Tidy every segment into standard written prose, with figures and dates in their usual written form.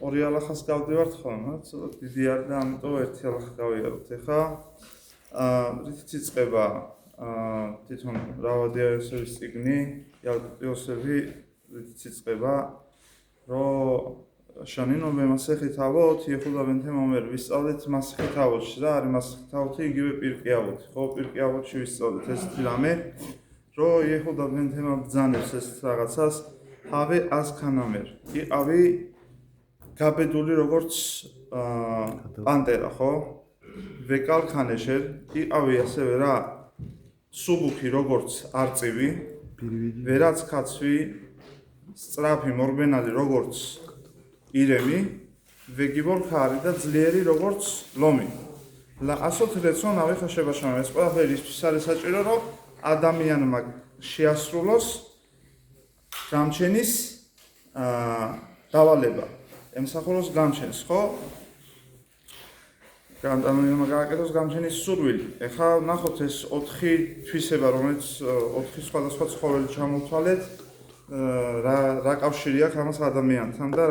ორი ალახას გავდივართ ხოლმე, ცოტა დიდი არის და ამიტომ ერთი ალახა გავიაროთ. ეხლა რითიც იწყება თვითონ რავადიაოსების წიგნი, იალტიოსები რითიც იწყება, რომ შანინოვე მასეხით ავოთ, იეხუდა ბენთემომერ ვისწავლეთ მასეხით ავოთში და არის მასეხით ავოთი იგივე პირკი ავოთი. ხო, პირკი ავოთში ვისწავლეთ ესეთი რამე, რომ იეხუდა ბენთემა ბძანებს ესეთ რაღაცას, თავე ასქანამერ. იყავი გაბედული როგორც პანტერა, ხო? ვეკალქანეშერ, იყავი ასევე რა სუბუქი როგორც არწივი, ვერაც კაცვი, სწრაფი მორბენალი როგორც ირემი, ვეგიბორქარი და ძლიერი როგორც ლომი. ასოთ რეცონ ავიხა შებაშამა, ეს ყველაფერი ისთვის არის საჭირო, რომ ადამიანმა შეასრულოს გამჩენის დავალება. ემსახუროს გამჩენს, ხო? ადამიანმა გააკეთოს გამჩენის სურვილი. ეხლა ნახოთ ეს 4 თვისება, რომელიც 4 სხვადასხვა ცხოველი ჩამოვთვალეთ, რა კავშირი აქვს ამას ადამიანთან და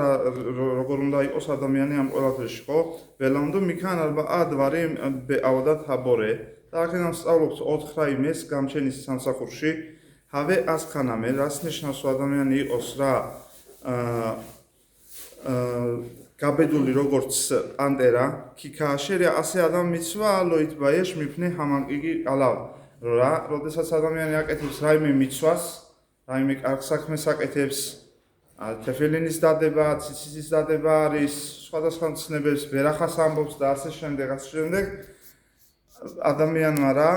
როგორ უნდა იყოს ადამიანი ამ ყველაფერში, ხო? ველამდე მიქან ადვარი ავდა თაბორე და აქედან სწავლობთ 4 რაიმეს გამჩენის სამსახურში. ჰავე ასქანამე, რას ნიშნავს ადამიანი იყოს რა გაბედული როგორც პანტერა, ქიქააშერი ასე ადამ მიცვა ლოით ბაიეშ მიფნე ჰამანკიგი ყალავ. რა, როდესაც ადამიანი აკეთებს რაიმე მიცვას, რაიმე კარგ საქმეს აკეთებს, თეფელინის დადება, ციციცის დადება არის, სხვადასხვა ცნებებს ვერახას ამბობს და ასე შემდეგ, ადამიანმა რა,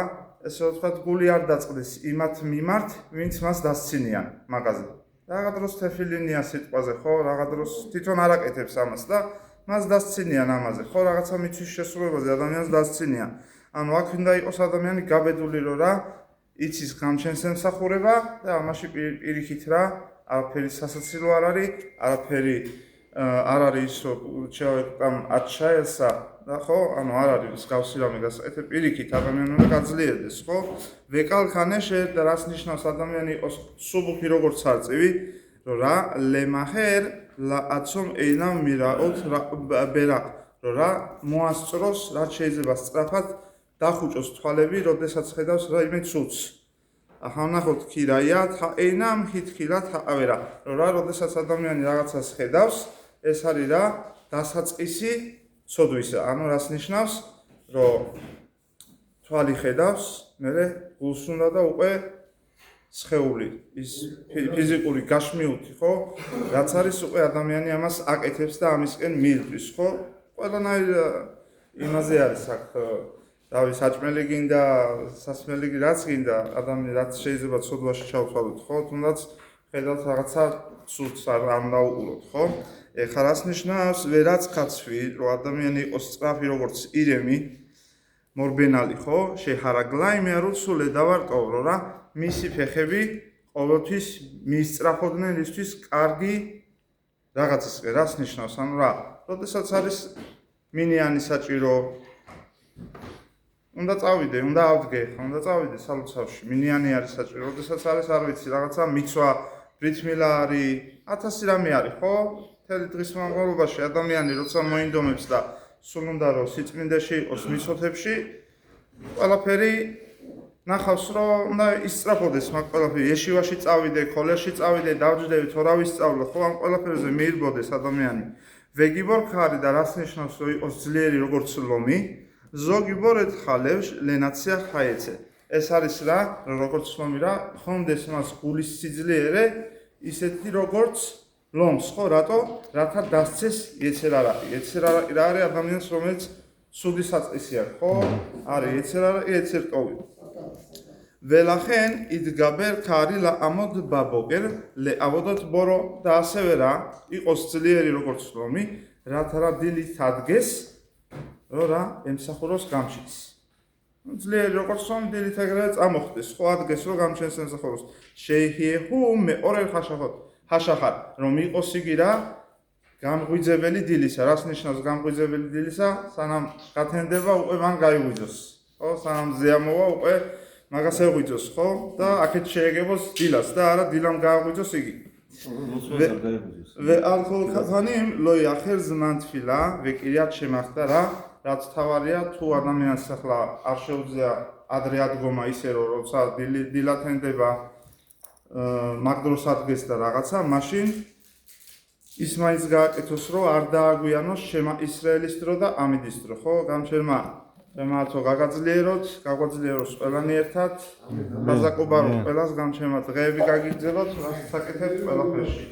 ესე ვთქვათ, გული არ დაწყდეს იმათ მიმართ, ვინც მას დასცინიან მაღაზია. რაღა დროს თეფილინია სიტყვაზე, ხო, რაღა დროს თვითონ არ აკეთებს ამას და მას დასცინიან ამაზე, ხო, რაღაცა მიცვის შესრულებაზე ადამიანს დასცინიან. ანუ აქ უნდა იყოს ადამიანი გაბედული, რომ რა იცის გამჩენს ემსახურება და ამაში პირიქით რა, არაფერი სასაცილო არ არის, არაფერი არ არის ის, რომ ჩავეკამ აჩაესა და ხო, ანუ არ არის მსგავსი რამე გასაკეთებ, პირიქით ადამიანი უნდა გაძლიერდეს, ხო? ვეკალქანეშე და რას ნიშნავს ადამიანი იყოს სუბუქი როგორც არწივი, რომ რა ლემაჰერ ლაცომ ეინამ მირაოთ ბერა, რომ რა მოასწროს, რაც შეიძლება სწრაფად დახუჭოს თვალები, როდესაც ხედავს რაიმე ცუცს. ახლა ნახოთ ქირაია, ეინამ ჰითქილა თაავერა, რომ რა როდესაც ადამიანი რაღაცას ხედავს, ეს არის რა დასაწყისი ცოდვისა. ანუ რას ნიშნავს, რომ თვალი ხედავს, მერე გულს უნდა და უკვე სხეული, ის ფიზიკური გაშმიუთი, ხო? რაც არის უკვე ადამიანი ამას აკეთებს და ამისკენ მიირთვის, ხო? ყველანაირ იმაზე არის აქ რავი, საჭმელი გინდა, სასმელი რაც გინდა, ადამიანი რაც შეიძლება ცოდვაში ჩავთვალოთ, ხო? თუნდაც ხედავთ რაღაცა ცუდს არ დაუყუროთ, ხო? ეხლა რას ნიშნავს ვერაც კაცვი, რომ ადამიანი იყოს სწრაფი როგორც ირემი, მორბენალი, ხო? შეჰარაგლაიმე არუსულე დავარტყო, რომ რა მისი ფეხები ყოველთვის მისწრაფოდნენ ისთვის კარგი რაღაცის, რას ნიშნავს? ანუ რა, როდესაც არის მინიანი საჭირო უნდა წავიდე, უნდა ავდგე, უნდა წავიდე სალოცავში. მინიანი არის საჭირო, როდესაც არის არ ვიცი, რაღაცა მიცვა, ბრითმილა არის, 1000 რამე არის, ხო? მთელი დღის განმავლობაში ადამიანი როცა მოინდომებს და სულ უნდა რომ სიწმინდეში იყოს მიცოთებში, ყველაფერი ნახავს, რომ უნდა ისწრაფოდეს მაგ ყველაფერი, ეშივაში წავიდე, ქოლეში წავიდე, დავჯდები, თორა ვისწავლო, ხო, ამ ყველაფერზე მიირბოდეს ადამიანი. ვეგიბორქარი და რას ნიშნავს, რომ იყოს ძლიერი როგორც ლომი, ზოგიბორეთ ხალევშ ლენაცია ხაეცე. ეს არის რა, როგორც ლომი რა, ხონდეს მას გულის სიძლიერე, ისეთი როგორც ლომს, ხო, რატო? რათა დასცეს ეცერარაყი. ეცერარაყი რა არის ადამიანს, რომელიც სუდი საწყისი აქვს, ხო? არის ეცერარაყი, ეცერტოვი. ველახენ იდგაბერ ქარი ლამოდ ბაბოგერ ლეავოდოთ ბორო და ასევე რა, იყოს ძლიერი როგორც ლომი, რათა რა დილით ადგეს, რომ რა ემსახუროს გამჩენს. ძლიერი როგორც ლომი დილით ეგრევე წამოხდეს, ხო, ადგეს რომ გამჩენს ემსახუროს. შეიჰიეჰუ მეორელ ჰაშახარ, რომ იყოს იგი რა გამღვიძებელი დილისა. რას ნიშნავს გამღვიძებელი დილისა? სანამ გათენდება უკვე მან გაიღვიძოს. ხო, სანამ ზეამოვა უკვე მაგას ეღვიძოს, ხო? და აქეთ შეეგებოს დილას და არა დილამ გააღვიძოს იგი. ואלכוהול כפנים לא יאחר זמן תפילה וקריאת שמע חדרה, რაც თავარია თუ ადამიანს ახლა არ შეუძლია ადრე ადგომა ისე რომ როცა დილათენდება მაგდროს ადგეს და რაღაცა, მაშინ ის მაინც გააკეთოს რომ არ დააგვიანოს ისრაელის დრო და ამიდის დრო, ხო? გამჩერმა მართო გაგვაძლიეროთ ყველანი ერთად, ბაზაკობარო ყველას გამჩერმა დღეები გაგიგზავნოთ, რაც საკეთებთ ყველაფერში.